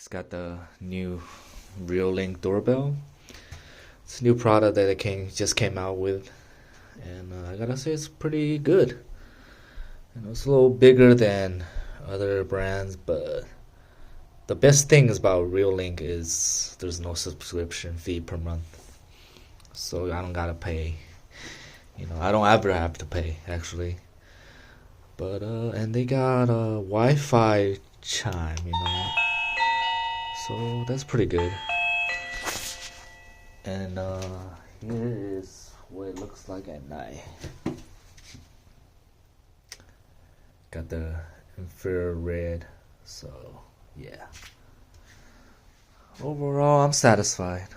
Just got the new Reolink doorbell. It's a new product that just came out with, and I gotta say it's pretty good. It's a little bigger than other brands, but the best thing about Reolink is there's no subscription fee per month, so I don't gotta pay. I don't ever have to pay actually. But and they got a Wi-Fi chime. So that's pretty good. And here is what it looks like at night. Got the infrared, so yeah. Overall, I'm satisfied.